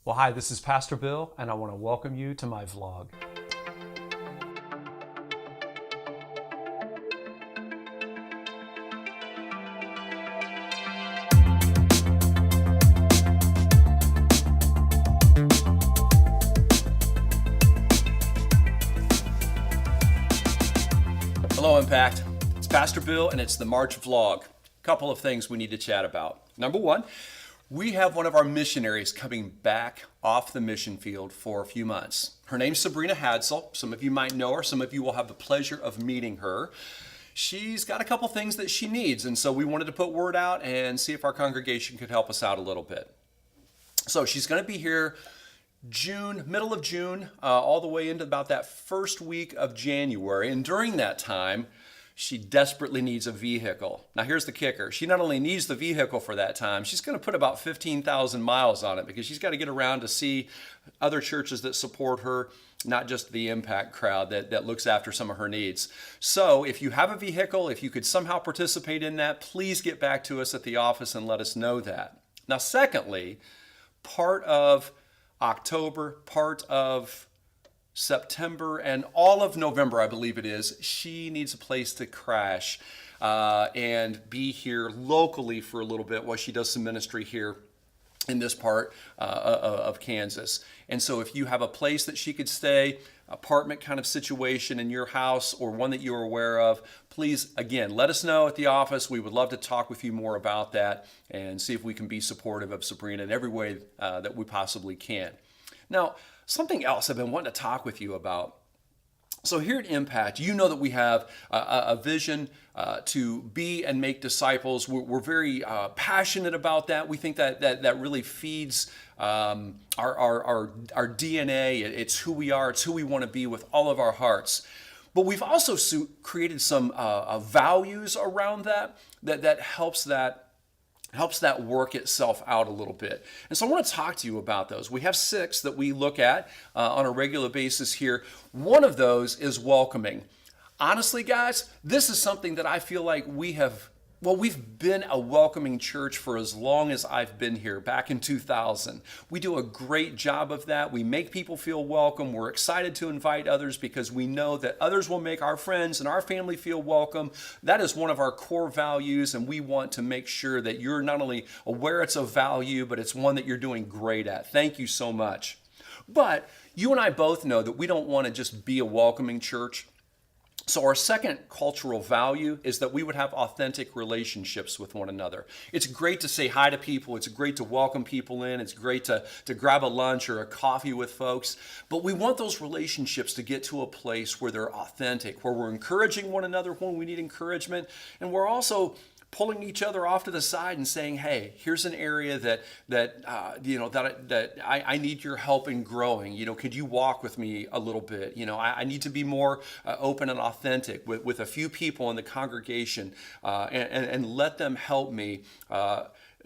Well, hi, this is Pastor Bill, and I want to welcome you to my vlog. Hello, Impact. It's Pastor Bill, and it's the March vlog. A couple of things we need to chat about. Number one, we have one of our missionaries coming back off the mission field for a few months. Her name's Sabrina Hadsel. Some of you might know her. Some of you will have the pleasure of meeting her. She's got a couple things that she needs, and so we wanted to put word out and see if our congregation could help us out a little bit. So she's going to be here middle of June, all the way into about that first week of January. And during that time, she desperately needs a vehicle. Now, here's the kicker. She not only needs the vehicle for that time, she's going to put about 15,000 miles on it because she's got to get around to see other churches that support her, not just the Impact crowd that looks after some of her needs. So if you have a vehicle, if you could somehow participate in that, please get back to us at the office and let us know that. Now, secondly, part of October, part of September, and all of November, I believe it is, she needs a place to crash and be here locally for a little bit while she does some ministry here in this part of Kansas. And so if you have a place that she could stay, apartment kind of situation in your house or one that you're aware of, please, again, let us know at the office. We would love to talk with you more about that and see if we can be supportive of Sabrina in every way that we possibly can. Now, something else I've been wanting to talk with you about. So here at Impact, you know that we have a vision to be and make disciples. We're very passionate about that. We think that really feeds our DNA. It's who we are. It's who we want to be with all of our hearts. But we've also created some values around that helps that work itself out a little bit. And so I want to talk to you about those. We have 6 that we look at on a regular basis here. One of those is welcoming. Honestly, guys, this is something that I feel like we've been a welcoming church for as long as I've been here, back in 2000. We do a great job of that. We make people feel welcome. We're excited to invite others because we know that others will make our friends and our family feel welcome. That is one of our core values, and we want to make sure that you're not only aware it's a value, but it's one that you're doing great at. Thank you so much. But you and I both know that we don't want to just be a welcoming church. So our second cultural value is that we would have authentic relationships with one another. It's great to say hi to people. It's great to welcome people in. It's great to grab a lunch or a coffee with folks. But we want those relationships to get to a place where they're authentic, where we're encouraging one another when we need encouragement. And we're also pulling each other off to the side and saying, hey, here's an area that I need your help in growing. Could you walk with me a little bit? I need to be more open and authentic with a few people in the congregation and let them help me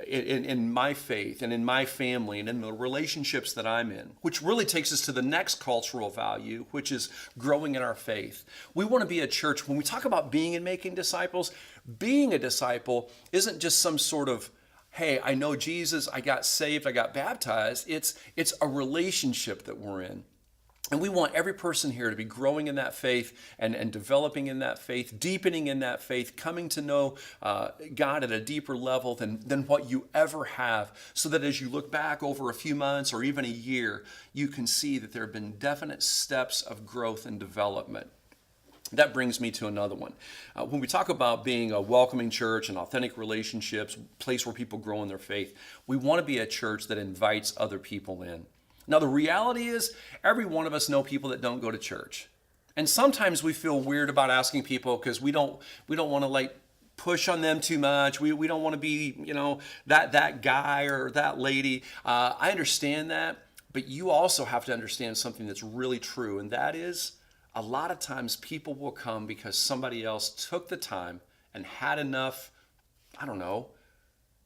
in my faith and in my family and in the relationships that I'm in, which really takes us to the next cultural value, which is growing in our faith. We want to be a church. When we talk about being and making disciples, being a disciple isn't just some sort of, hey, I know Jesus, I got saved, I got baptized. It's a relationship that we're in. And we want every person here to be growing in that faith and developing in that faith, deepening in that faith, coming to know God at a deeper level than what you ever have, so that as you look back over a few months or even a year, you can see that there have been definite steps of growth and development. That brings me to another one. When we talk about being a welcoming church and authentic relationships, a place where people grow in their faith, we want to be a church that invites other people in. Now, the reality is, every one of us know people that don't go to church. And sometimes we feel weird about asking people because we don't want to push on them too much. We don't want to be, that guy or that lady. I understand that, but you also have to understand something that's really true, and that is a lot of times people will come because somebody else took the time and had enough,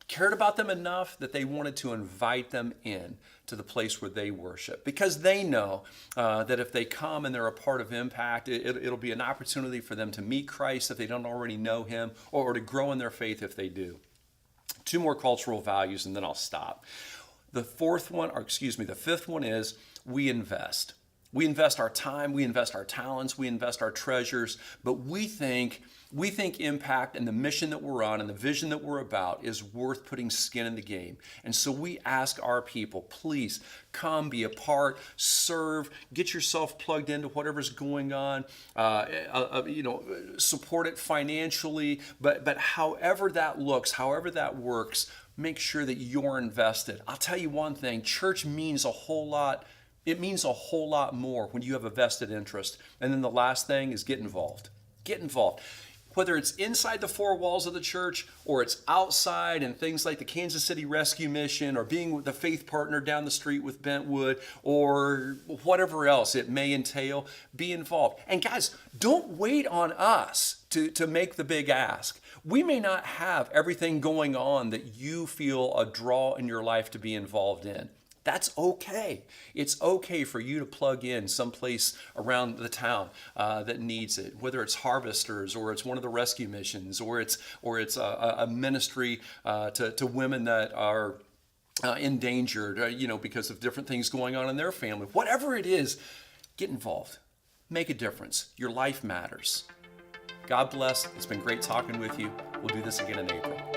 cared about them enough that they wanted to invite them in to the place where they worship, because they know that if they come and they're a part of Impact, it'll be an opportunity for them to meet Christ if they don't already know him, or to grow in their faith if they do. 2 more cultural values and then I'll stop. The fifth one is we invest. We invest our time, we invest our talents, we invest our treasures, but we think impact and the mission that we're on and the vision that we're about is worth putting skin in the game. And so we ask our people, please come, be a part, serve, get yourself plugged into whatever's going on, support it financially, but however that looks, however that works, make sure that you're invested. I'll tell you one thing, church means a whole lot. It means a whole lot more when you have a vested interest. And then the last thing is get involved. Get involved. Whether it's inside the four walls of the church or it's outside and things like the Kansas City Rescue Mission or being with the faith partner down the street with Bentwood or whatever else it may entail, be involved. And guys, don't wait on us to make the big ask. We may not have everything going on that you feel a draw in your life to be involved in. That's okay. It's okay for you to plug in someplace around the town that needs it, whether it's Harvesters or it's one of the rescue missions or it's a ministry to women that are endangered, because of different things going on in their family. Whatever it is, get involved. Make a difference. Your life matters. God bless. It's been great talking with you. We'll do this again in April.